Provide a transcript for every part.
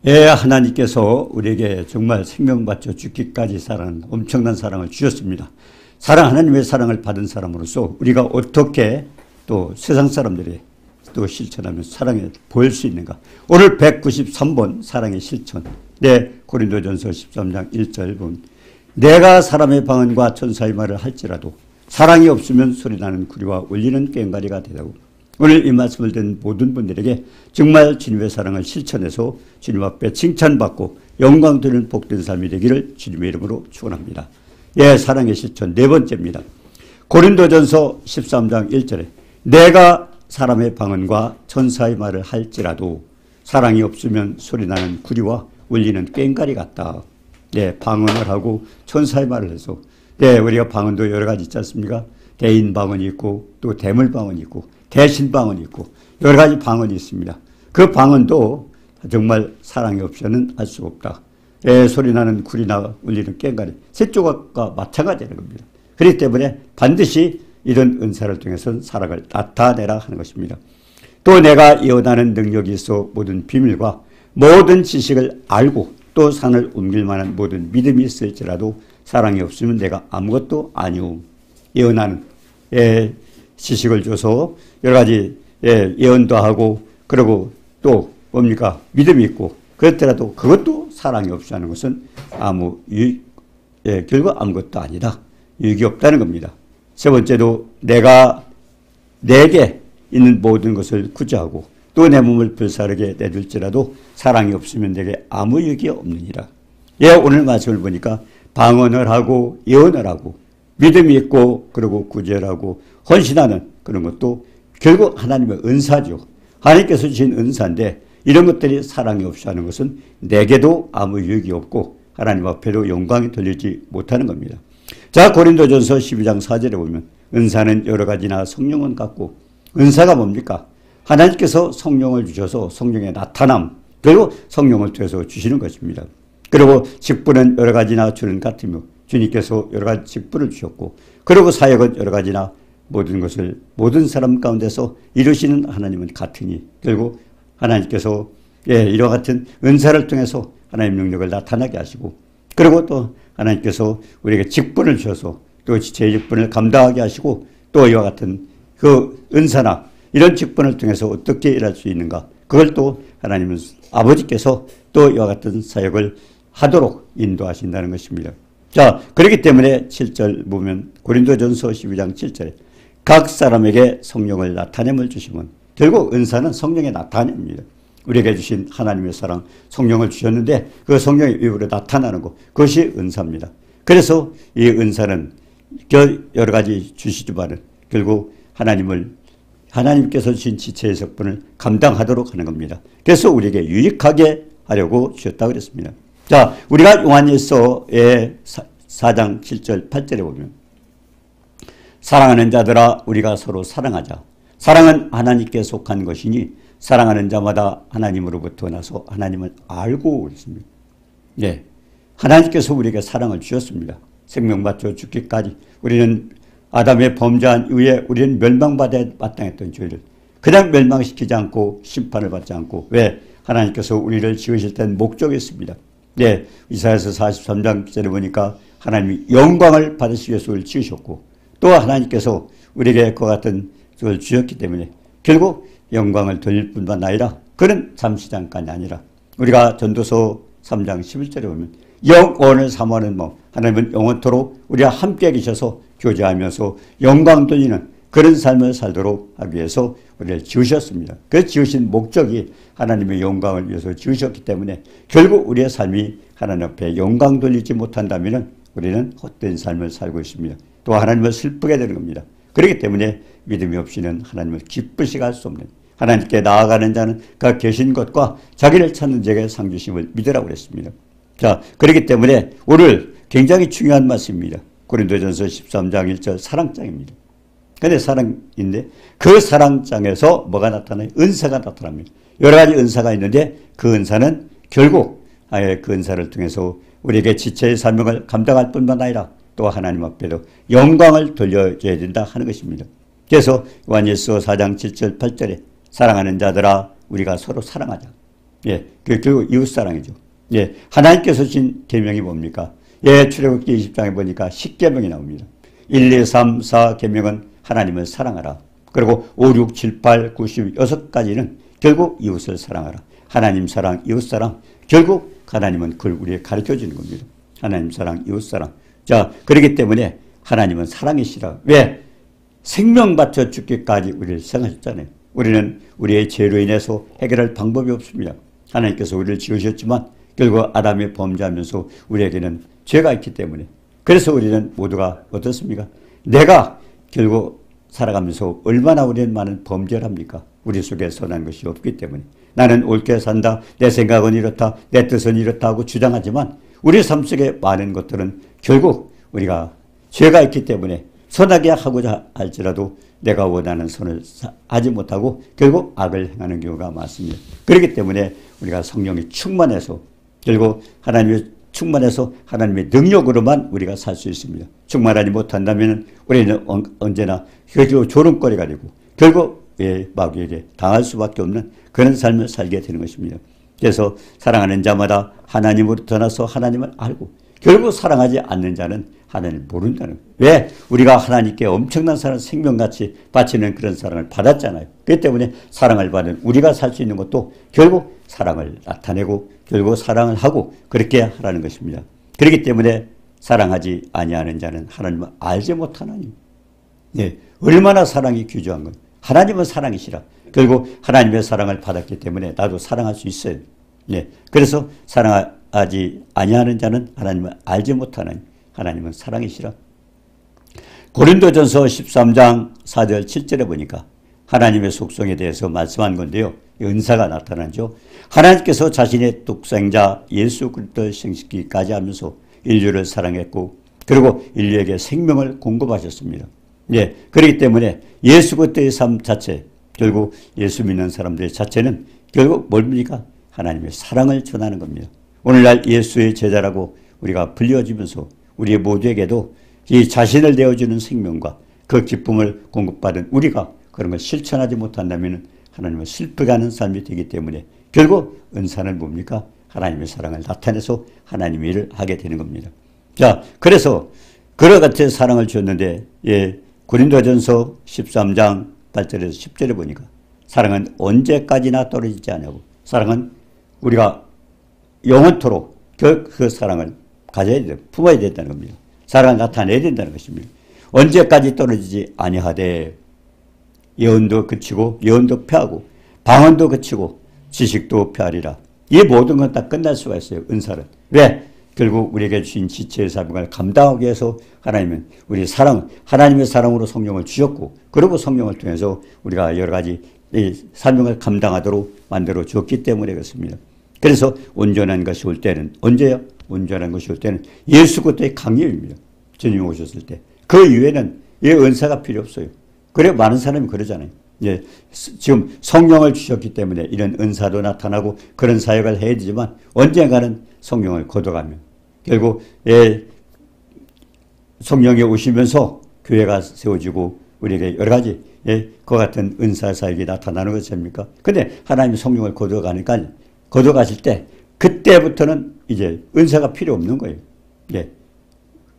예, 하나님께서 우리에게 정말 생명 바쳐 죽기까지 사랑하는 엄청난 사랑을 주셨습니다. 하나님의 사랑을 받은 사람으로서 우리가 어떻게 또 세상 사람들이 또 실천하면 사랑을 보일 수 있는가? 오늘 193번 사랑의 실천. 네, 고린도전서 13장 1절 보면 내가 사람의 방언과 천사의 말을 할지라도 사랑이 없으면 소리나는 구리와 울리는 꽹과리가 되다고. 오늘 이 말씀을 듣는 모든 분들에게 정말 주님의 사랑을 실천해서 주님 앞에 칭찬받고 영광 드리는 복된 삶이 되기를 주님의 이름으로 축원합니다. 예, 사랑의 실천 네 번째입니다. 고린도전서 13장 1절에 내가 사람의 방언과 천사의 말을 할지라도 사랑이 없으면 소리나는 구리와 울리는 꽹과리 같다. 네, 방언을 하고 천사의 말을 해서 네, 우리가 방언도 여러 가지 있지 않습니까? 대인 방언이 있고 또 대물 방언이 있고 대신 방언이 있고 여러 가지 방언이 있습니다. 그 방언도 정말 사랑이 없이는 할 수가 없다. 예, 소리나는 구리나 울리는 꽹과리 세 조각과 마찬가지라는 겁니다. 그렇기 때문에 반드시 이런 은사를 통해서는 사랑을 나타내라 하는 것입니다. 또 내가 예언하는 능력이 있어 모든 비밀과 모든 지식을 알고 또 산을 옮길 만한 모든 믿음이 있을지라도 사랑이 없으면 내가 아무것도 아니오. 예언하는 지식을 줘서 여러 가지 예언도 하고 그리고 또 뭡니까? 믿음이 있고 그렇더라도 그것도 사랑이 없이 하는 것은 결국 아무것도 아니다. 유익이 없다는 겁니다. 세 번째로 내가 내게 있는 모든 것을 구제하고 또 내 몸을 불사르게 내줄지라도 사랑이 없으면 내게 아무 유익이 없느니라. 예, 오늘 말씀을 보니까 방언을 하고 예언을 하고 믿음이 있고 그리고 구제를 하고 헌신하는 그런 것도 결국 하나님의 은사죠. 하나님께서 주신 은사인데 이런 것들이 사랑이 없이 하는 것은 내게도 아무 유익이 없고 하나님 앞에도 영광이 돌리지 못하는 겁니다. 자, 고린도전서 12장 4절에 보면 은사는 여러 가지나 성령은 같고 은사가 뭡니까? 하나님께서 성령을 주셔서 성령의 나타남 그리고 성령을 통해서 주시는 것입니다. 그리고 직분은 여러 가지나 주는 같으며 주님께서 여러 가지 직분을 주셨고 그리고 사역은 여러 가지나 모든 것을 모든 사람 가운데서 이루시는 하나님은 같으니 결국 하나님께서 이와 같은 은사를 통해서 하나님의 능력을 나타나게 하시고 그리고 또 하나님께서 우리에게 직분을 주셔서 또 제 직분을 감당하게 하시고 또 이와 같은 그 은사나 이런 직분을 통해서 어떻게 일할 수 있는가 그걸 또 하나님은 아버지께서 또 이와 같은 사역을 하도록 인도하신다는 것입니다. 자, 그렇기 때문에 7절 보면 고린도전서 12장 7절에 각 사람에게 성령을 나타냄을 주시면 결국 은사는 성령의 나타냄입니다. 우리에게 주신 하나님의 사랑 성령을 주셨는데 그 성령의 위로 나타나는 것 그것이 은사입니다. 그래서 이 은사는 여러 가지 주시지만은 결국 하나님께서 주신 지체의 적분을 감당하도록 하는 겁니다. 그래서 우리에게 유익하게 하려고 주셨다고 그랬습니다. 자, 우리가 요한일서의 4장 7절 8절에 보면 사랑하는 자들아 우리가 서로 사랑하자. 사랑은 하나님께 속한 것이니 사랑하는 자마다 하나님으로부터 나서 하나님을 알고 그랬습니다. 네, 하나님께서 우리에게 사랑을 주셨습니다. 생명 바쳐 죽기까지 우리는 아담의 범죄한 이후에 우리는 멸망받아 마땅했던 죄를 그냥 멸망시키지 않고 심판을 받지 않고 왜? 하나님께서 우리를 지으실 때는 목적이 있습니다. 네, 이사야서 43장 기절에 보니까 하나님이 영광을 받으시기 위해서 우리를 지으셨고 또 하나님께서 우리에게 그와 같은 것을 주셨기 때문에 결국 영광을 돌릴 뿐만 아니라 그는 잠시 잠깐이 아니라 우리가 전도서 3장 11절에 보면 영원을 사모하는 마음 하나님은 영원토록 우리와 함께 계셔서 교제하면서 영광 돌리는 그런 삶을 살도록 하기 위해서 우리를 지으셨습니다. 그 지으신 목적이 하나님의 영광을 위해서 지으셨기 때문에 결국 우리의 삶이 하나님 앞에 영광 돌리지 못한다면 우리는 헛된 삶을 살고 있습니다. 또 하나님을 슬프게 되는 겁니다. 그렇기 때문에 믿음이 없이는 하나님을 기쁘시게 할 수 없는 하나님께 나아가는 자는 그 계신 것과 자기를 찾는 자에게 상 주심을 믿으라고 그랬습니다. 자, 그렇기 때문에 오늘 굉장히 중요한 말씀입니다. 고린도전서 13장 1절 사랑장입니다. 근데 사랑인데 그 사랑장에서 뭐가 나타나요? 은사가 나타납니다. 여러 가지 은사가 있는데 그 은사는 결국 그 은사를 통해서 우리에게 지체의 사명을 감당할 뿐만 아니라 또 하나님 앞에도 영광을 돌려줘야 된다 하는 것입니다. 그래서 요한일서 4장 7절 8절에 사랑하는 자들아 우리가 서로 사랑하자. 예, 그리고 이웃사랑이죠. 예, 하나님께서 주신 계명이 뭡니까? 예, 출애굽기 20장에 보니까 10계명이 나옵니다. 1, 2, 3, 4 계명은 하나님을 사랑하라. 그리고 5, 6, 7, 8, 9, 10, 6가지는 결국 이웃을 사랑하라. 하나님 사랑, 이웃 사랑. 결국 하나님은 그걸 우리에게 가르쳐 주는 겁니다. 하나님 사랑, 이웃 사랑. 자, 그렇기 때문에 하나님은 사랑이시라. 왜? 생명 바쳐 죽기까지 우리를 생하셨잖아요. 우리는 우리의 죄로 인해서 해결할 방법이 없습니다. 하나님께서 우리를 지으셨지만 결국 아담이 범죄하면서 우리에게는 죄가 있기 때문에, 그래서 우리는 모두가 어떻습니까? 내가 결국 살아가면서 얼마나 우리는 많은 범죄를 합니까? 우리 속에 선한 것이 없기 때문에. 나는 옳게 산다, 내 생각은 이렇다, 내 뜻은 이렇다 하고 주장하지만 우리 삶 속에 많은 것들은 결국 우리가 죄가 있기 때문에 선하게 하고자 할지라도 내가 원하는 선을 하지 못하고 결국 악을 행하는 경우가 많습니다. 그렇기 때문에 우리가 성령이 충만해서 결국 하나님의 충만해서 하나님의 능력으로만 우리가 살 수 있습니다. 충만하지 못한다면 우리는 언제나 결국 조롱거리가 되고 결국 마귀에게 당할 수밖에 없는 그런 삶을 살게 되는 것입니다. 그래서 사랑하는 자마다 하나님으로부터 나서 하나님을 알고 결국 사랑하지 않는 자는 하나님을 모른다는 거예요. 왜? 우리가 하나님께 엄청난 사랑, 생명같이 바치는 그런 사랑을 받았잖아요. 그렇기 때문에 사랑을 받은 우리가 살 수 있는 것도 결국 사랑을 나타내고 결국 사랑을 하고 그렇게 하라는 것입니다. 그렇기 때문에 사랑하지 아니하는 자는 하나님을 알지 못하나니. 예, 얼마나 사랑이 귀중한 것. 하나님은 사랑이시라. 결국 하나님의 사랑을 받았기 때문에 나도 사랑할 수 있어요. 예, 그래서 사랑하지 아니하는 자는 하나님을 알지 못하나니 하나님은 사랑이시라. 고린도전서 13장 4절 7절에 보니까 하나님의 속성에 대해서 말씀한 건데요. 은사가 나타나죠. 하나님께서 자신의 독생자 예수 그리스도를 생식기까지 하면서 인류를 사랑했고 그리고 인류에게 생명을 공급하셨습니다. 예, 그렇기 때문에 예수 그리스도의 삶 자체, 결국 예수 믿는 사람들의 자체는 결국 뭡니까? 하나님의 사랑을 전하는 겁니다. 오늘날 예수의 제자라고 우리가 불려지면서 우리 모두에게도 이 자신을 내어주는 생명과 그 기쁨을 공급받은 우리가 그런 걸 실천하지 못한다면 하나님을 슬프게 하는 삶이 되기 때문에 결국 은사는 뭡니까? 하나님의 사랑을 나타내서 하나님의 일을 하게 되는 겁니다. 자, 그래서 그와 같은 사랑을 주었는데, 예, 고린도전서 13장 8절에서 10절에 보니까 사랑은 언제까지나 떨어지지 않냐고. 사랑은 우리가 영원토록 그 사랑을 가져야 돼, 품어야 된다는 겁니다. 사랑을 나타내야 된다는 것입니다. 언제까지 떨어지지 아니하되 예언도 그치고 예언도 패하고 방언도 그치고 지식도 패하리라. 이 모든 건 다 끝날 수가 있어요. 은사는. 왜? 결국 우리에게 주신 지체의 사명을 감당하기 위해서 하나님은 우리 사랑, 하나님의 사랑으로 성령을 주셨고 그리고 성령을 통해서 우리가 여러 가지 이 사명을 감당하도록 만들어 주었기 때문에 그렇습니다. 그래서 온전한 것이 올 때는 언제요? 온전한 것이 올 때는 예수 그리스도의 강림입니다. 주님이 오셨을 때. 그 이후에는 이 은사가 필요 없어요. 그래 많은 사람이 그러잖아요. 예, 지금 성령을 주셨기 때문에 이런 은사도 나타나고 그런 사역을 해야 되지만 언젠가는 성령을 거둬가면 결국 성령이 오시면서 교회가 세워지고 우리에게 여러 가지 그와 같은 은사 사역이 나타나는 것입니까? 근데 하나님이 성령을 거둬가니까 거둬가실 때 그때부터는 이제 은사가 필요 없는 거예요. 예.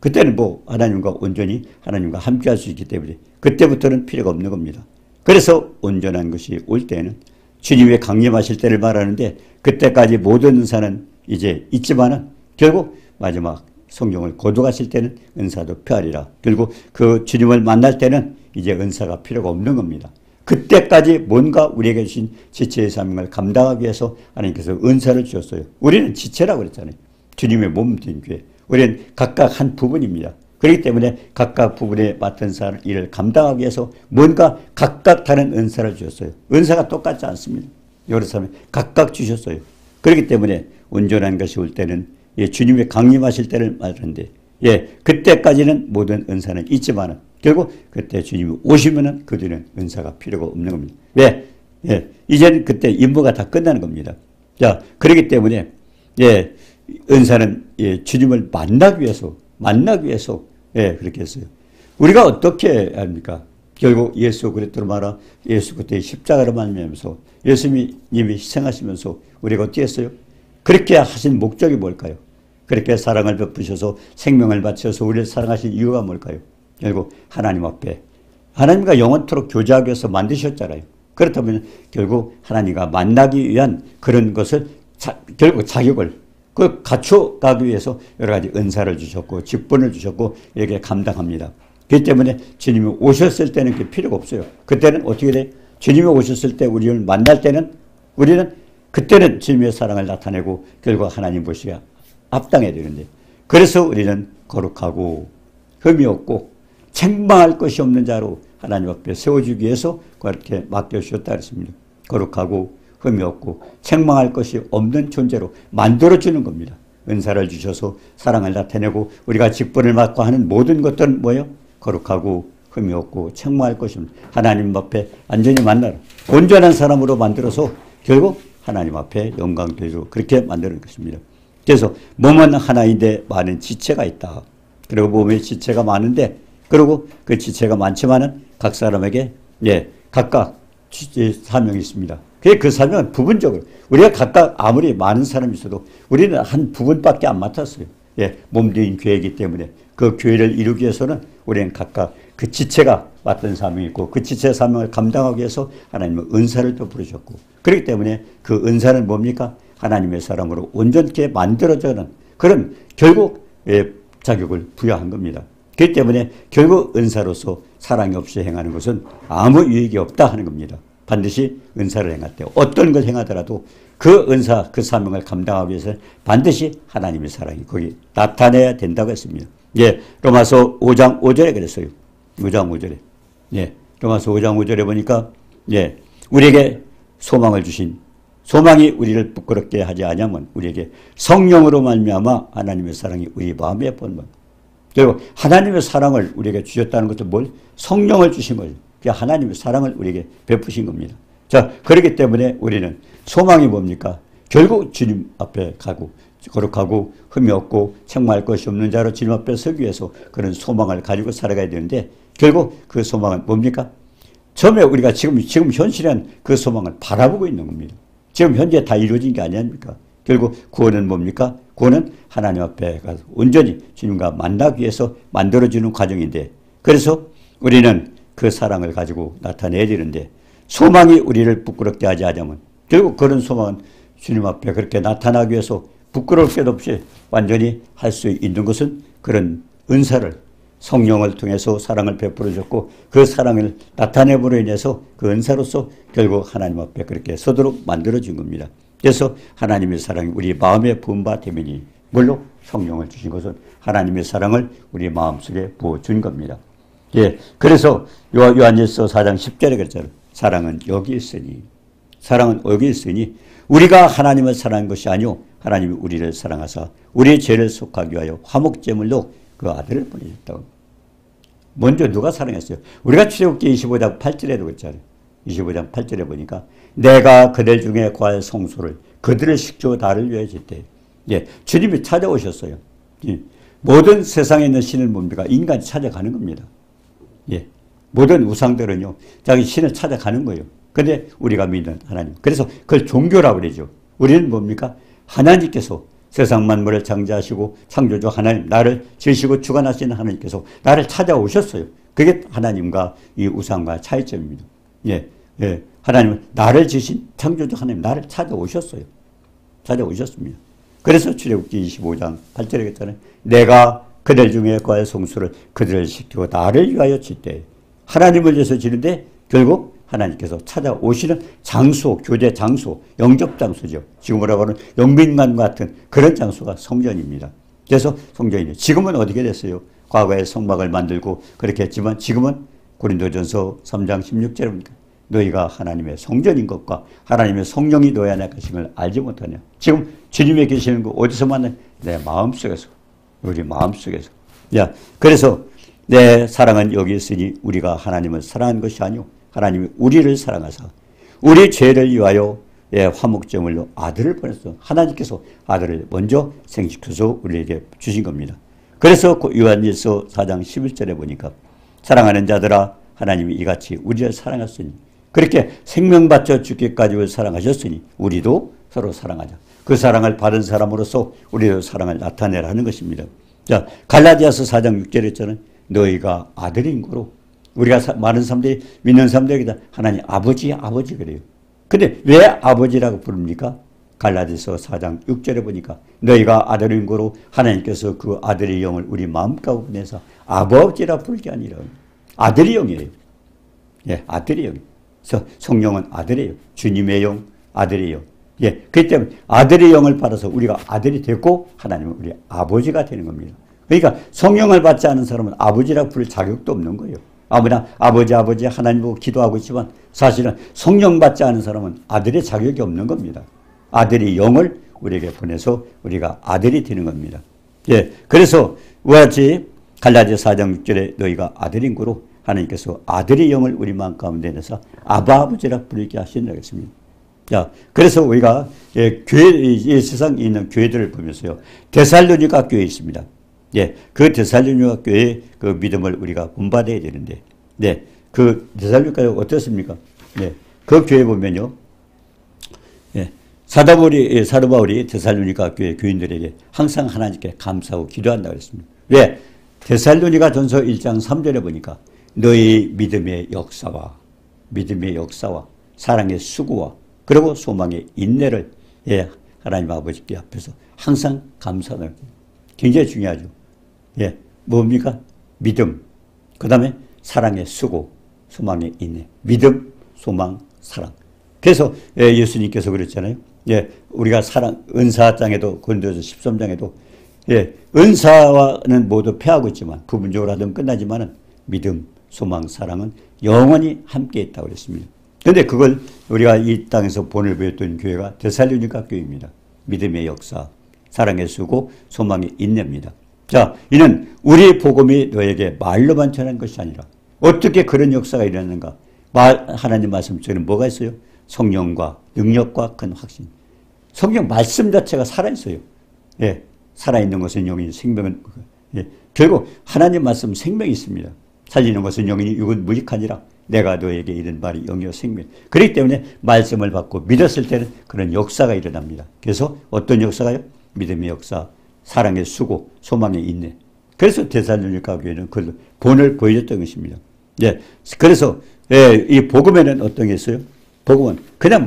그때는 뭐 하나님과 온전히 하나님과 함께 할 수 있기 때문에 그때부터는 필요가 없는 겁니다. 그래서 온전한 것이 올 때는 주님의 강림하실 때를 말하는데 그때까지 모든 은사는 이제 있지만은 결국 마지막 성령을 거둬가실 때는 은사도 표하리라. 결국 그 주님을 만날 때는 이제 은사가 필요가 없는 겁니다. 그때까지 뭔가 우리에게 주신 지체의 사명을 감당하기 위해서 하나님께서 은사를 주셨어요. 우리는 지체라고 그랬잖아요. 주님의 몸된 교회. 우리는 각각 한 부분입니다. 그렇기 때문에 각각 부분에 맡은 일을 감당하기 위해서 뭔가 각각 다른 은사를 주셨어요. 은사가 똑같지 않습니다. 여러 사람이 각각 주셨어요. 그렇기 때문에 온전한 것이 올 때는 주님의 강림하실 때를 말하는데 그때까지는 모든 은사는 있지만 결국 그때 주님이 오시면은 그 뒤는 은사가 필요가 없는 겁니다. 왜? 이제는 그때 임무가 다 끝나는 겁니다. 자, 그렇기 때문에 은사는 주님을 만나기 위해서 그렇게 했어요. 우리가 어떻게 합니까? 결국 예수 그리스도로 말하 예수 그리스도의 십자가로 말미암아서 예수님이 희생하시면서 우리가 어떻게 했어요? 그렇게 하신 목적이 뭘까요? 그렇게 사랑을 베푸셔서 생명을 바쳐서 우리를 사랑하신 이유가 뭘까요? 결국 하나님 앞에 하나님과 영원토록 교제하기 위해서 만드셨잖아요. 그렇다면 결국 하나님과 만나기 위한 그런 것을 결국 자격을 갖춰가기 위해서 여러 가지 은사를 주셨고 직분을 주셨고 이렇게 감당합니다. 그렇기 때문에 주님이 오셨을 때는 그 필요가 없어요. 그때는 어떻게 돼? 주님이 오셨을 때 우리를 만날 때는 우리는 그때는 주님의 사랑을 나타내고 결국 하나님 보시기에 합당해야 되는데 그래서 우리는 거룩하고 흠이 없고 책망할 것이 없는 자로 하나님 앞에 세워주기 위해서 그렇게 맡겨주셨다 그랬습니다. 거룩하고 흠이 없고 책망할 것이 없는 존재로 만들어주는 겁니다. 은사를 주셔서 사랑을 나타내고 우리가 직분을 맡고 하는 모든 것들은 뭐예요? 거룩하고 흠이 없고 책망할 것이 없는 하나님 앞에 완전히 만나라. 온전한 사람으로 만들어서 결국 하나님 앞에 영광 되도록 그렇게 만드는 것입니다. 그래서 몸은 하나인데 많은 지체가 있다. 그리고 몸에 지체가 많은데 그리고 그 지체가 많지만은 각 사람에게 각각 사명이 있습니다. 그 사명은 부분적으로 우리가 각각 아무리 많은 사람이 있어도 우리는 한 부분밖에 안 맡았어요. 몸된 교회이기 때문에 그 교회를 이루기 위해서는 우리는 각각 그 지체가 맡은 사명이 있고 그 지체 사명을 감당하기 위해서 하나님은 은사를 또 부르셨고 그렇기 때문에 그 은사는 뭡니까? 하나님의 사람으로 온전케 만들어져는 그런 결국 자격을 부여한 겁니다. 그렇기 때문에 결국 은사로서 사랑이 없이 행하는 것은 아무 유익이 없다 하는 겁니다. 반드시 은사를 행할 때 어떤 걸 행하더라도 그 은사, 그 사명을 감당하기 위해서 반드시 하나님의 사랑이 거기 나타내야 된다고 했습니다. 로마서 5장 5절에 그랬어요. 5장 5절에. 로마서 5장 5절에 보니까 우리에게 소망을 주신 소망이 우리를 부끄럽게 하지 않으면 우리에게 성령으로 말미암아 하나님의 사랑이 우리 마음에 본만. 그리고 하나님의 사랑을 우리에게 주셨다는 것은 뭘? 성령을 주신 거죠. 하나님의 사랑을 우리에게 베푸신 겁니다. 자, 그렇기 때문에 우리는 소망이 뭡니까? 결국 주님 앞에 가고 거룩하고 흠이 없고 책망할 것이 없는 자로 주님 앞에 서기 위해서 그런 소망을 가지고 살아가야 되는데 결국 그 소망은 뭡니까? 처음에 우리가 지금 현실은 그 소망을 바라보고 있는 겁니다. 지금 현재 다 이루어진 게 아닙니까? 결국 구원은 뭡니까? 구원은 하나님 앞에 가서 온전히 주님과 만나기 위해서 만들어주는 과정인데 그래서 우리는 그 사랑을 가지고 나타내야 되는데 소망이 우리를 부끄럽게 하지 않으면 결국 그런 소망은 주님 앞에 그렇게 나타나기 위해서 부끄러울 것 없이 완전히 할 수 있는 것은 그런 은사를 성령을 통해서 사랑을 베풀어 줬고 그 사랑을 나타내므로 인해서 그 은사로서 결국 하나님 앞에 그렇게 서도록 만들어 준 겁니다. 그래서 하나님의 사랑이 우리 마음에 부은 바 되면이 물론 성령을 주신 것은 하나님의 사랑을 우리 마음속에 부어준 겁니다. 그래서 요한일서 4장 10절에 그랬잖아요. 사랑은 여기 있으니 우리가 하나님을 사랑한 것이 아니오 하나님이 우리를 사랑하사 우리의 죄를 속하기 위하여 화목제물로 그 아들을 보내셨다고. 먼저 누가 사랑했어요? 우리가 출애굽기 25장 8절에도 그랬잖아요. 25장 8절에 보니까 내가 그들 중에 구할 성소를 그들의 식조 나를 위하여 짓되. 주님이 찾아오셨어요. 모든 세상에 있는 신을 뭡니까? 인간이 찾아가는 겁니다. 모든 우상들은요, 자기 신을 찾아가는 거예요. 근데 우리가 믿는 하나님. 그래서 그걸 종교라고 그러죠. 우리는 뭡니까? 하나님께서 세상 만물을 창조하시고 창조주 하나님, 나를 지으시고 주관하시는 하나님께서 나를 찾아오셨어요. 그게 하나님과 이 우상과 차이점입니다. 하나님은 나를 지으신 창조주 하나님, 나를 찾아오셨어요. 찾아오셨습니다. 그래서 출애굽기 25장 8절에 했잖아요. 내가 그들 중에 구할 성소를 그들을 시키고 나를 위하여 짓되. 하나님을 위해서 지는데 결국 하나님께서 찾아오시는 장소, 교제 장소, 영접 장소죠. 지금으로 하는 영빈관 같은 그런 장소가 성전입니다. 그래서 성전이죠. 지금은 어떻게 됐어요? 과거에 성막을 만들고 그렇게 했지만 지금은 고린도전서 3장 16절에 보니까 너희가 하나님의 성전인 것과 하나님의 성령이 너희 안에 계신 걸 알지 못하냐. 지금 주님에 계시는 거 어디서 만나요? 내 마음속에서. 우리 마음속에서. 그래서 내 사랑은 여기 있으니 우리가 하나님을 사랑한 것이 아니오 하나님이 우리를 사랑하사 우리 죄를 위하여 화목제물로 아들을 보냈어. 하나님께서 아들을 먼저 생식해서 우리에게 주신 겁니다. 그래서 요한일서 4장 11절에 보니까 사랑하는 자들아 하나님이 이같이 우리를 사랑하셨으니 그렇게 생명 바쳐 죽기까지 사랑하셨으니 우리도 서로 사랑하자. 그 사랑을 받은 사람으로서 우리도 사랑을 나타내라 하는 것입니다. 자, 갈라디아서 4장 6절에 있잖아요. 너희가 아들인 거로 우리가 많은 사람들이 믿는 사람들에게 하나님 아버지 그래요. 근데 왜 아버지라고 부릅니까? 갈라디아서 4장 6절에 보니까 너희가 아들인 거로 하나님께서 그 아들의 영을 우리 마음가운데 보내서 아버지라 부르게 아니라 아들의 영이에요. 예, 아들의 영. 그래서 성령은 아들이에요. 주님의 영, 아들의 영. 예, 그렇기 때문에 아들의 영을 받아서 우리가 아들이 됐고 하나님은 우리 아버지가 되는 겁니다. 그러니까 성령을 받지 않은 사람은 아버지라고 부를 자격도 없는 거예요. 아무나 아버지 하나님 보고 기도하고 있지만 사실은 성령 받지 않은 사람은 아들의 자격이 없는 겁니다. 아들의 영을 우리에게 보내서 우리가 아들이 되는 겁니다. 예, 그래서 우와 같이 갈라디아서 4장 6절에 너희가 아들인 거로 하나님께서 아들의 영을 우리 마음 가운데 내서 아버지라 부르게 하신다고 했습니다. 자, 그래서 우리가 교회, 세상에 있는 교회들을 보면서요, 데살로니가 교회에 있습니다. 예, 그 데살로니가 교회의 그 믿음을 우리가 본받아야 되는데, 네, 그 데살로니가 교회가 어떻습니까? 네, 그 교회 보면요, 예, 사도 바울이 데살로니가 교회 교인들에게 항상 하나님께 감사하고 기도한다고 했습니다. 왜? 데살로니가 전서 1장 3절에 보니까 너희 믿음의 역사와 사랑의 수고와 그리고 소망의 인내를 예, 하나님 아버지께 앞에서 항상 감사하는 굉장히 중요하죠. 예, 뭡니까? 믿음, 그 다음에 사랑의 수고, 소망의 인내. 믿음, 소망, 사랑. 그래서 예수님께서 그랬잖아요. 예, 우리가 은사장에도 고린도서 13장에도 예, 은사와는 모두 패하고 있지만 부분적으로 하든 끝나지만은 믿음, 소망, 사랑은 영원히 함께 있다고 그랬습니다. 그런데 그걸 우리가 이 땅에서 본을 보였던 교회가 데살로니가 교회입니다. 믿음의 역사, 사랑의 수고, 소망의 인내입니다. 자, 이는 우리의 복음이 너에게 말로만 전한 것이 아니라 어떻게 그런 역사가 일어났는가? 하나님 말씀 속에는 뭐가 있어요? 성령과 능력과 큰 확신. 성령 말씀 자체가 살아있어요. 예, 살아있는 것은 영이 생명은 예, 결국 하나님 말씀 생명이 있습니다. 살리는 것은 영이니 육은 무익하니라. 내가 너에게 이른 말이 영이요 생명. 그렇기 때문에 말씀을 받고 믿었을 때는 그런 역사가 일어납니다. 그래서 어떤 역사가요? 믿음의 역사, 사랑의 수고, 소망의 인내. 그래서 데살로니가 교회는 그 본을 보여줬던 것입니다. 예, 그래서 예, 이 복음에는 어떤 게 있어요? 복음은 그냥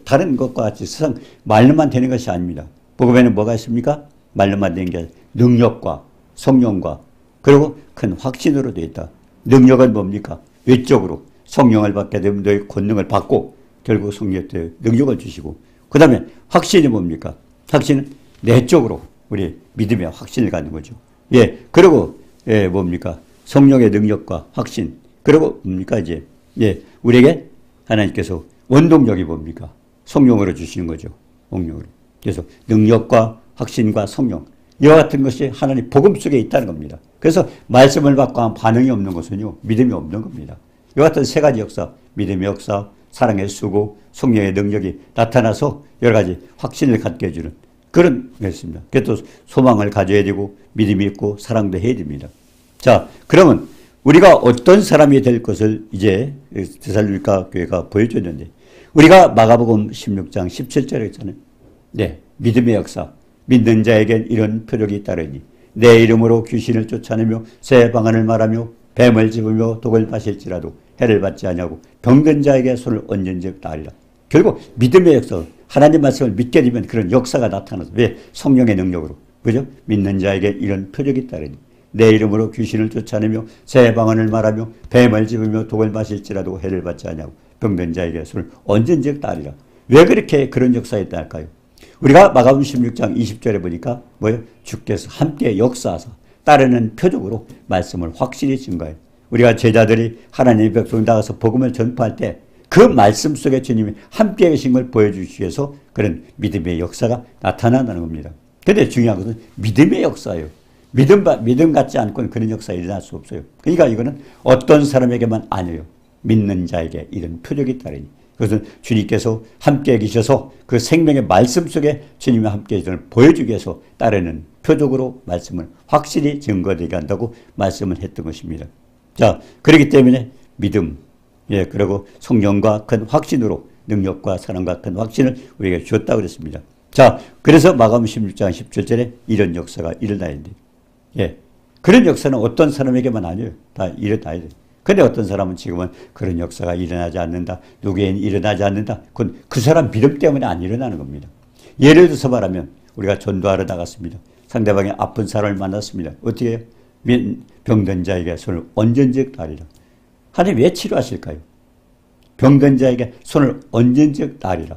다른 것과 같이 세상 말로만 되는 것이 아닙니다. 복음에는 뭐가 있습니까? 말로만 되는 게 아니라 능력과 성령과 그리고 큰 확신으로 되어 있다. 능력은 뭡니까? 외적으로 성령을 받게 되면 너의 권능을 받고 결국 성령의 능력을 주시고 그 다음에 확신이 뭡니까? 확신은 내적으로 우리 믿음의 확신을 갖는 거죠. 예, 그리고 예, 뭡니까? 성령의 능력과 확신 그리고 뭡니까? 이제 예, 우리에게 하나님께서 원동력이 뭡니까? 성령으로 주시는 거죠. 성령으로. 그래서 능력과 확신과 성령 이와 같은 것이 하나님 복음 속에 있다는 겁니다. 그래서 말씀을 받고 한 반응이 없는 것은요, 믿음이 없는 겁니다. 이와 같은 세 가지 역사, 믿음의 역사, 사랑의 수고, 성령의 능력이 나타나서 여러 가지 확신을 갖게 해주는 그런 것입니다. 그래서 소망을 가져야 되고 믿음이 있고 사랑도 해야 됩니다. 자, 그러면 우리가 어떤 사람이 될 것을 이제 데살로니가 교회가 보여줬는데 우리가 마가복음 16장 17절에 있잖아요. 네, 믿음의 역사. 믿는 자에겐 이런 표적이 따르니 내 이름으로 귀신을 쫓아내며 새 방언을 말하며 뱀을 집으며 독을 마실지라도 해를 받지 아니하고 병든 자에게 손을 얹은 즉 나으리라. 결국 믿음의 역사, 하나님 말씀을 믿게 되면 그런 역사가 나타나서 왜? 성령의 능력으로. 그죠? 믿는 자에게 이런 표적이 따르니 내 이름으로 귀신을 쫓아내며 새 방언을 말하며 뱀을 집으며 독을 마실지라도 해를 받지 아니하고 병든 자에게 손을 얹은 즉 나으리라. 왜 그렇게 그런 역사가 있다 할까요? 우리가 마가복음 16장 20절에 보니까 뭐예요? 주께서 함께 역사하사 따르는 표적으로 말씀을 확실히 증거해요. 우리가 제자들이 하나님의 백성이 나가서 복음을 전파할 때 그 말씀 속에 주님이 함께 계신 걸 보여주시기 위해서 그런 믿음의 역사가 나타난다는 겁니다. 그런데 중요한 것은 믿음의 역사예요. 믿음 같지 않고는 그런 역사가 일어날 수 없어요. 그러니까 이거는 어떤 사람에게만 아니에요. 믿는 자에게 이런 표적이 따르니. 그것은 주님께서 함께 계셔서 그 생명의 말씀 속에 주님이 함께 계시는 보여주기 위해서 따르는 표적으로 말씀을 확실히 증거되게 한다고 말씀을 했던 것입니다. 자, 그렇기 때문에 믿음, 예, 그리고 성령과 큰 확신으로 능력과 사랑과 큰 확신을 우리에게 주었다고 그랬습니다. 자, 그래서 마가복음 16장 17절에 이런 역사가 일어나야 돼. 예. 그런 역사는 어떤 사람에게만 아니에요. 다 일어나야 돼. 근데 어떤 사람은 지금은 그런 역사가 일어나지 않는다. 누구에는 일어나지 않는다. 그건 그 사람 믿음 때문에 안 일어나는 겁니다. 예를 들어서 말하면 우리가 전도하러 나갔습니다. 상대방의 아픈 사람을 만났습니다. 어떻게 해요? 병든 자에게 손을 얹은즉 나리라. 하나님 왜 치료하실까요? 병든 자에게 손을 얹은즉 나리라.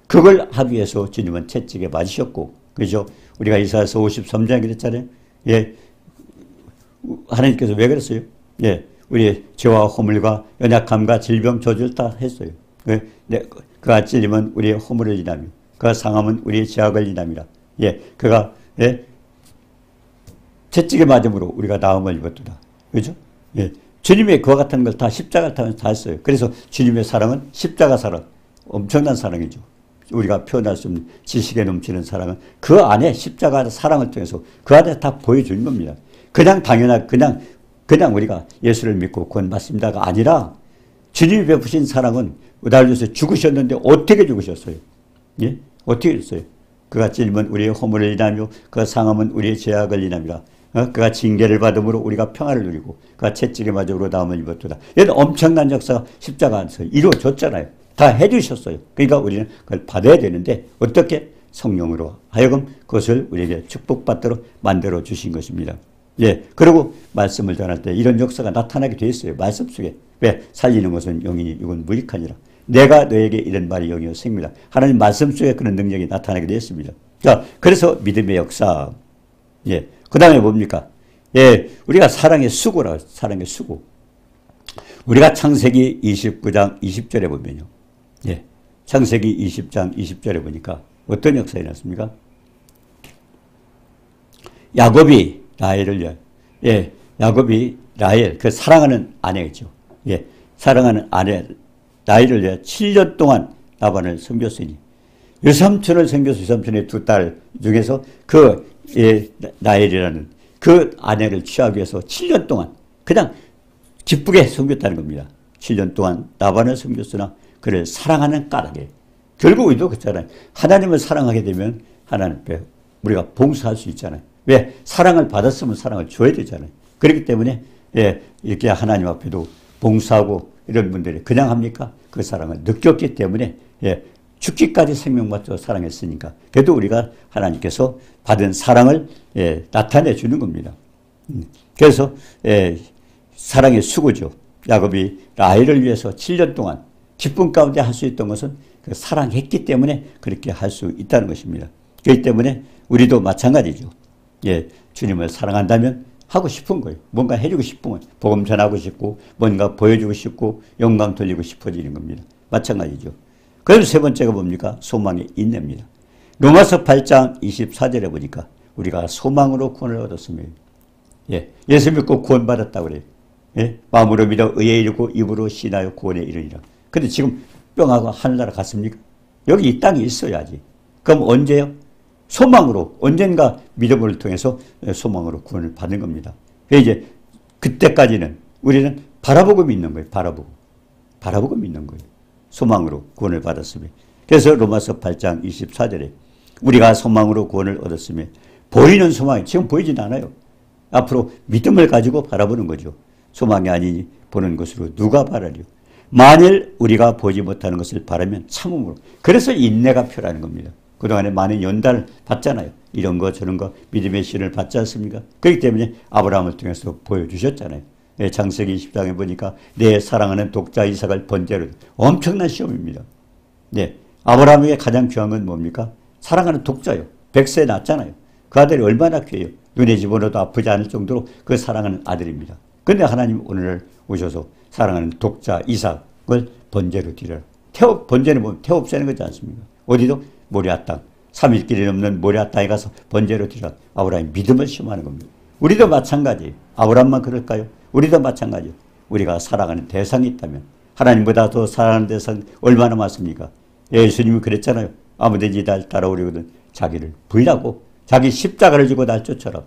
그걸 하기 위해서 주님은 채찍에 맞으셨고, 그죠? 우리가 이사야서 53장에 그랬잖아요. 예. 하나님께서 왜 그랬어요? 예. 우리의 죄와 허물과 연약함과 질병, 저주를 다 했어요. 그가 찔리면 우리의 허물을 인하며, 그가 상함은 우리의 죄악을 인함이라. 예. 그가, 예. 채찍에 맞음으로 우리가 나음을 입었도다. 그죠? 예. 주님의 그와 같은 걸 다 십자가를 타면서 다 했어요. 그래서 주님의 사랑은 십자가 사랑. 엄청난 사랑이죠. 우리가 표현할 수 없는 지식에 넘치는 사랑은 그 안에 십자가 사랑을 통해서 그 안에 다 보여주는 겁니다. 그냥 당연하게 그냥 우리가 예수를 믿고 구원 받습니다가 아니라 주님이 베푸신 사랑은 나를 위해서 죽으셨는데 어떻게 죽으셨어요? 예? 어떻게 했어요? 그가 찔면 우리의 허물을 인하며 그가 상함은 우리의 죄악을 인함이라. 그가 징계를 받음으로 우리가 평화를 누리고 그가 채찍에 맞음으로 나음을 입었도다. 이런 엄청난 역사가 십자가 안에서 이루어졌잖아요. 다 해주셨어요. 그러니까 우리는 그걸 받아야 되는데 어떻게? 성령으로 하여금 그것을 우리에게 축복받도록 만들어 주신 것입니다. 예. 그리고 말씀을 전할 때 이런 역사가 나타나게 되어 있어요. 말씀 속에. 왜? 살리는 것은 영이니 이건 무익하니라. 내가 너에게 이런 말이 영이요 생명이다. 하나님 말씀 속에 그런 능력이 나타나게 되었습니다. 자, 그래서 믿음의 역사. 예. 그 다음에 뭡니까? 예. 우리가 사랑의 수고라. 사랑의 수고. 우리가 창세기 29장 20절에 보면요. 예. 창세기 20장 20절에 보니까 어떤 역사가 일어났습니까? 야곱이 라헬을 위하여, 예. 야곱이 라헬, 그 사랑하는 아내겠죠. 예. 사랑하는 아내, 라헬을 위하여 7년 동안 라반을 섬겼으니, 유삼촌을 섬겨서 유삼촌의 두 딸 중에서 그, 예, 라헬이라는 그 아내를 취하기 위해서 7년 동안 그냥 기쁘게 섬겼다는 겁니다. 7년 동안 라반을 섬겼으나 그를 사랑하는 까닭에. 결국 우리도 그렇잖아요. 하나님을 사랑하게 되면 하나님 앞에 우리가 봉사할 수 있잖아요. 왜? 사랑을 받았으면 사랑을 줘야 되잖아요. 그렇기 때문에 예, 이렇게 하나님 앞에도 봉사하고 이런 분들이 그냥 합니까? 그 사랑을 느꼈기 때문에 예, 죽기까지 생명받쳐 사랑했으니까 그래도 우리가 하나님께서 받은 사랑을 예, 나타내 주는 겁니다. 그래서 예, 사랑의 수고죠. 야곱이 라헬을 위해서 7년 동안 기쁨 가운데 할 수 있던 것은 그 사랑했기 때문에 그렇게 할 수 있다는 것입니다. 그렇기 때문에 우리도 마찬가지죠. 예, 주님을 사랑한다면 하고 싶은 거예요. 뭔가 해주고 싶은 거예요. 복음 전하고 싶고 뭔가 보여주고 싶고 영광 돌리고 싶어지는 겁니다. 마찬가지죠. 그래서 세 번째가 뭡니까? 소망의 인내입니다. 로마서 8장 24절에 보니까 우리가 소망으로 구원을 얻었습니다. 예, 예수 믿고 구원받았다고 그래요. 예? 마음으로 믿어 의에 이르고 입으로 신하여 구원에 이르리라. 근데 지금 뿅하고 하늘나라 갔습니까? 여기 이 땅에 있어야지. 그럼 언제요? 소망으로 언젠가 믿음을 통해서 소망으로 구원을 받는 겁니다. 이제 그때까지는 우리는 바라보고 믿는 거예요. 바라보고 믿는 거예요. 소망으로 구원을 받았으며. 그래서 로마서 8장 24절에 우리가 소망으로 구원을 얻었으며 보이는 소망이 지금 보이진 않아요. 앞으로 믿음을 가지고 바라보는 거죠. 소망이 아니니 보는 것으로 누가 바라리요. 만일 우리가 보지 못하는 것을 바라면 참음으로. 그래서 인내가 필요하는 겁니다. 그동안에 많은 연단을 받잖아요. 이런 거 저런 거 믿음의 신을 받지 않습니까? 그렇기 때문에 아브라함을 통해서 보여주셨잖아요. 예, 창세기 20장에 보니까 내 사랑하는 독자 이삭을 번제로. 엄청난 시험입니다. 네, 아브라함에게 가장 귀한 건 뭡니까? 사랑하는 독자요. 100세 낳았잖아요. 그 아들이 얼마나 귀해요. 눈에 집어넣어도 아프지 않을 정도로 그 사랑하는 아들입니다. 그런데 하나님 오늘 오셔서 사랑하는 독자 이삭을 번제로 드려라. 번제는 보면 태워 없애는 거지 않습니까? 어디도 모리아 땅, 3일 길이 넘는 모리아 땅에 가서 번제로 드려라. 아브라함이 믿음을 시험하는 겁니다. 우리도 마찬가지예요. 아브라함만 그럴까요? 우리도 마찬가지예요. 우리가 사랑하는 대상이 있다면 하나님보다 더 사랑하는 대상이 얼마나 많습니까? 예수님이 그랬잖아요. 아무든지 날 따라오려거든 자기를 부인하고 자기 십자가를 지고 날 쫓아라.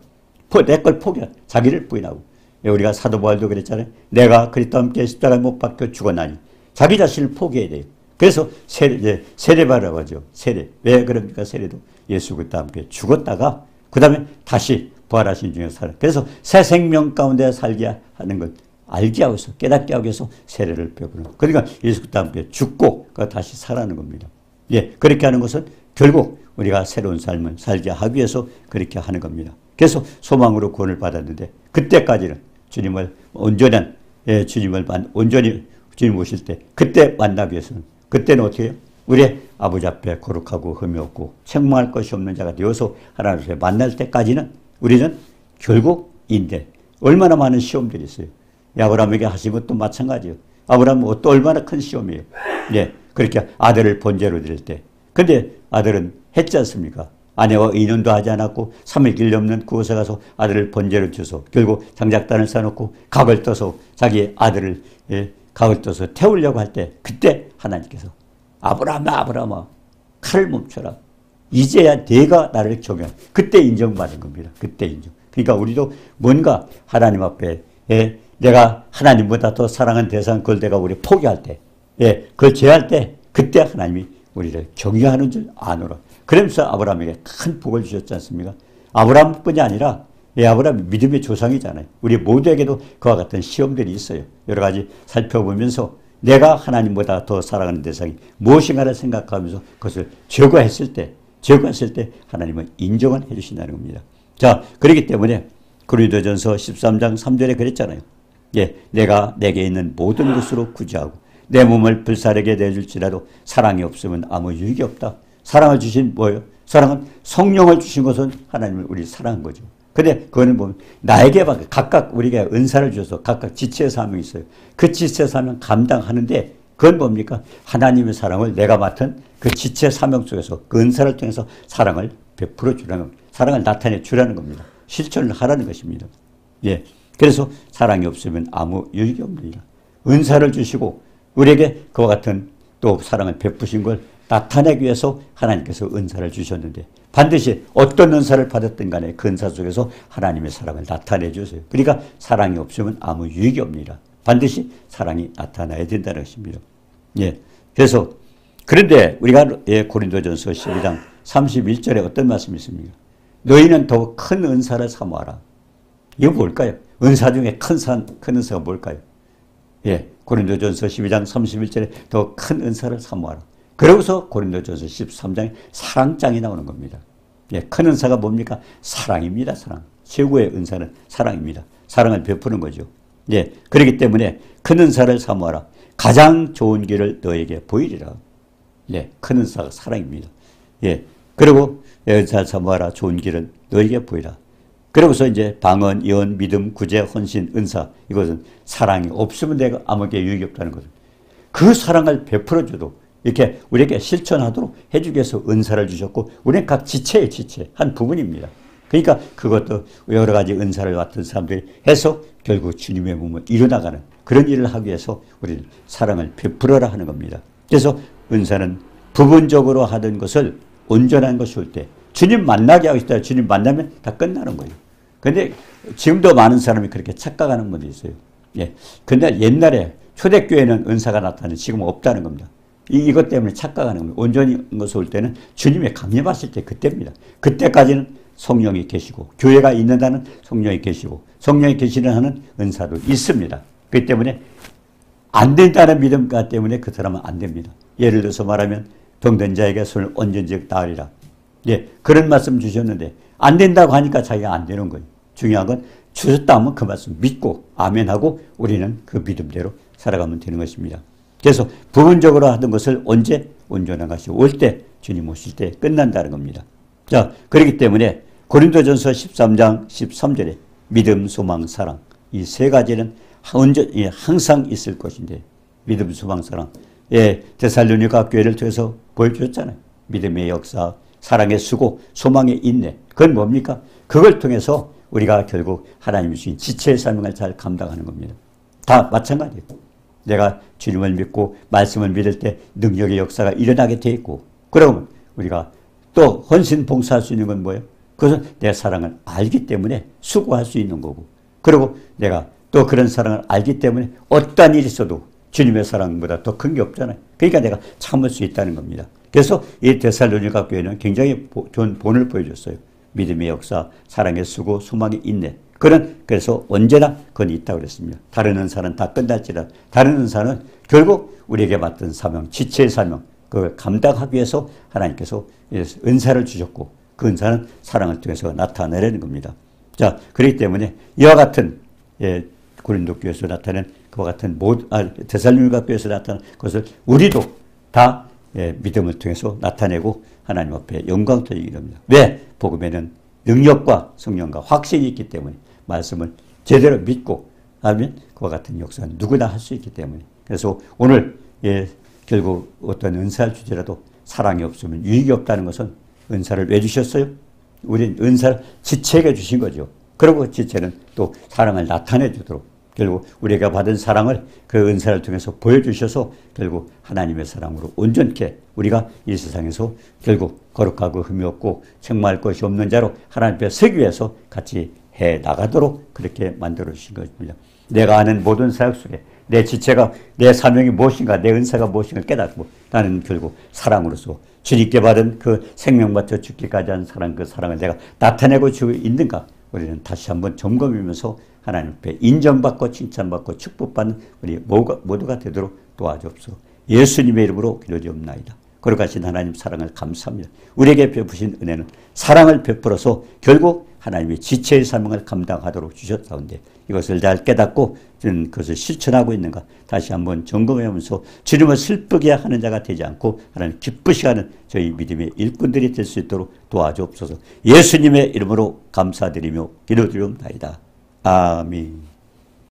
내 걸 포기하 자기를 부인하고 우리가 사도 바울도 그랬잖아요. 내가 그리스도와 함께 십자가에 못 박혀 죽었나니 자기 자신을 포기해야 돼요. 그래서 세례바라고 하죠. 세례. 왜 그럽니까? 세례도 예수 그리스도와 함께 죽었다가 그 다음에 다시 부활하신 중에 살아. 그래서 새 생명 가운데 살게 하는 걸 알게 하고 있어. 깨닫게 하기 위해서 세례를 베푸는. 그러니까 예수 그리스도와 함께 죽고 다시 살아나는 겁니다. 예, 그렇게 하는 것은 결국 우리가 새로운 삶을 살게 하기 위해서 그렇게 하는 겁니다. 그래서 소망으로 구원을 받았는데 그때까지는 주님을 온전한 온전히 주님 오실 때 그때 만나기 위해서는 그때는 어떻게 해요? 우리의 아버지 앞에 거룩하고 흠이 없고 책망할 것이 없는 자가 되어서 하나님을 만날 때까지는 우리는 결국 얼마나 많은 시험들이 있어요. 아브라함에게 하신 것도 마찬가지예요. 아브라함은 또 얼마나 큰 시험이에요. 예, 그렇게 아들을 번제로 드릴 때. 근데 아들은 했지 않습니까? 아내와 인연도 하지 않았고 3일 길 넘는 그곳에 가서 아들을 번제로 줘서 결국 장작단을 쌓아놓고 각을 떠서 자기 아들을 각을 떠서 태우려고 할 때 그때 하나님께서 아브라함아 칼을 멈춰라. 이제야 내가 나를 경외한 그때 인정받은 겁니다. 그때 인정. 그러니까 우리도 뭔가 하나님 앞에 내가 하나님보다 더 사랑하는 대상 그걸 내가 우리 포기할 때 그걸 제할 때 그때 하나님이 우리를 경외하는 줄 아노라. 그러면서 아브라함에게 큰 복을 주셨지 않습니까? 아브라함뿐이 아니라 아브라함이 믿음의 조상이잖아요. 우리 모두에게도 그와 같은 시험들이 있어요. 여러 가지 살펴보면서 내가 하나님보다 더 사랑하는 대상이 무엇인가를 생각하면서 그것을 제거했을 때 하나님은 인정을 해주신다는 겁니다. 자, 그렇기 때문에 고린도전서 13장 3절에 그랬잖아요. 내가 내게 있는 모든 것으로 구제하고 내 몸을 불사르게 내줄지라도 사랑이 없으면 아무 유익이 없다. 사랑을 주신 뭐예요? 사랑은 성령을 주신 것은 하나님을 우리 사랑한 거죠. 근데 그거는 보면 나에게 각각 우리가 은사를 주셔서 각각 지체 사명이 있어요. 그 지체 사명 감당하는데 그건 뭡니까? 하나님의 사랑을 내가 맡은 그 지체 사명 속에서 그 은사를 통해서 사랑을 베풀어 주라는 겁니다. 사랑을 나타내 주라는 겁니다. 실천을 하라는 것입니다. 예. 그래서 사랑이 없으면 아무 유익이 없느니라. 은사를 주시고 우리에게 그와 같은 또 사랑을 베푸신 걸 나타내기 위해서 하나님께서 은사를 주셨는데 반드시 어떤 은사를 받았든 간에 그 은사 속에서 하나님의 사랑을 나타내 주세요. 그러니까 사랑이 없으면 아무 유익이 없느니라. 반드시 사랑이 나타나야 된다는 것입니다. 예. 그래서 그런데 우리가 고린도전서 12장 31절에 어떤 말씀이 있습니까? 너희는 더욱 큰 은사를 사모하라. 이거 뭘까요? 은사 중에 큰 은사가 뭘까요? 예, 고린도전서 12장 31절에 더 큰 은사를 사모하라. 그러고서 고린도전서 13장에 사랑장이 나오는 겁니다. 예, 큰 은사가 뭡니까? 사랑입니다. 사랑. 최고의 은사는 사랑입니다. 사랑을 베푸는 거죠. 예, 그렇기 때문에 큰 은사를 사모하라. 가장 좋은 길을 너에게 보이리라. 예, 큰 은사가 사랑입니다. 예, 그리고 은사를 사모하라. 좋은 길을 너에게 보이라. 그러고서 이제 방언, 예언, 믿음, 구제, 헌신, 은사 이것은 사랑이 없으면 내가 아무게 유익이 없다는 거죠. 그 사랑을 베풀어줘도 이렇게 우리에게 실천하도록 해주기 위해서 은사를 주셨고 우리는 각 지체의 지체 한 부분입니다. 그러니까 그것도 여러 가지 은사를 맡은 사람들이 해서 결국 주님의 몸을 이루나가는 그런 일을 하기 위해서 우리는 사랑을 베풀어라 하는 겁니다. 그래서 은사는 부분적으로 하던 것을 온전한 것이 올 때 주님 만나게 하고 있다. 주님 만나면 다 끝나는 거예요. 근데 지금도 많은 사람이 그렇게 착각하는 분들이 있어요. 예. 근데 옛날에 초대교회는 은사가 나타나는 지금 없다는 겁니다. 이것 때문에 착각하는 겁니다. 온전히 것을 올 때는 주님의 강림하실 때 그때입니다. 그때까지는 성령이 계시고 교회가 있는다는 성령이 계시고 성령이 계시는 하는 은사도 있습니다. 그렇기 때문에 안 된다는 믿음 때문에 그 사람은 안 됩니다. 예를 들어서 말하면 병든 자에게 손을 얹은즉 나으리라. 예, 그런 말씀 주셨는데 안 된다고 하니까 자기가 안 되는 거예요. 중요한 건 주셨다 하면 그 말씀 믿고 아멘하고 우리는 그 믿음대로 살아가면 되는 것입니다. 그래서 부분적으로 하던 것을 언제 온전한 것이 올 때 주님 오실 때 끝난다는 겁니다. 자, 그렇기 때문에 고린도전서 13장 13절에 믿음, 소망, 사랑 이 세 가지는 항상 있을 것인데 믿음, 소망, 사랑 예, 데살로니가 교회를 통해서 보여주셨잖아요. 믿음의 역사, 사랑의 수고, 소망의 인내 그건 뭡니까? 그걸 통해서 우리가 결국 하나님이 주신 지체의 사명을 잘 감당하는 겁니다. 다 마찬가지예요. 내가 주님을 믿고 말씀을 믿을 때 능력의 역사가 일어나게 돼 있고 그러면 우리가 또 헌신 봉사할 수 있는 건 뭐예요? 그것은 내 사랑을 알기 때문에 수고할 수 있는 거고 그리고 내가 또 그런 사랑을 알기 때문에 어떠한 일이 있어도 주님의 사랑보다 더 큰 게 없잖아요. 그러니까 내가 참을 수 있다는 겁니다. 그래서 이 데살로니가 교회는 굉장히 좋은 본을 보여줬어요. 믿음의 역사, 사랑의 수고, 소망의 인내. 그래서 언제나 그건 있다고 그랬습니다. 다른 은사는 다 끝날지라 다른 은사는 결국 우리에게 맡은 사명, 지체의 사명, 그걸 감당하기 위해서 하나님께서 은사를 주셨고 그 은사는 사랑을 통해서 나타내려는 겁니다. 자, 그렇기 때문에 이와 같은 고린도 교회에서 나타낸 그와 같은 데살로니가 교회에서 나타난 것을 우리도 다 믿음을 통해서 나타내고 하나님 앞에 영광 돌리게 됩니다. 왜? 복음에는 능력과 성령과 확신이 있기 때문에 말씀을 제대로 믿고 하면 그와 같은 역사는 누구나 할 수 있기 때문에 그래서 오늘 결국 어떤 은사를 주더라도 사랑이 없으면 유익이 없다는 것은 은사를 왜 주셨어요? 우린 은사를 지체에게 주신 거죠. 그리고 지체는 또 사랑을 나타내 주도록 결국 우리가 받은 사랑을 그 은사를 통해서 보여주셔서 결국 하나님의 사랑으로 온전케 우리가 이 세상에서 결국 거룩하고 흠이 없고 책망할 것이 없는 자로 하나님 앞에 서기 위해서 같이 해 나가도록 그렇게 만들어 주신 것입니다. 내가 아는 모든 사역 속에 내 지체가 내 사명이 무엇인가 내 은사가 무엇인가 깨닫고 나는 결국 사랑으로서 주님께 받은 그 생명 바쳐 죽기까지 한 사랑 그 사랑을 내가 나타내고 주고 있는가 우리는 다시 한번 점검하면서 하나님 앞에 인정받고 칭찬받고 축복받는 우리 모두가 되도록 도와주옵소서. 예수님의 이름으로 기도드리옵나이다. 거룩하신 하나님 사랑을 감사합니다. 우리에게 베푸신 은혜는 사랑을 베풀어서 결국 하나님의 지체의 사명을 감당하도록 주셨다는데 이것을 잘 깨닫고 그것을 실천하고 있는가 다시 한번 점검하면서 주님을 슬프게 하는 자가 되지 않고 하나님 기쁘시게 하는 저희 믿음의 일꾼들이 될 수 있도록 도와주옵소서. 예수님의 이름으로 감사드리며 기도드리옵나이다. 아멘.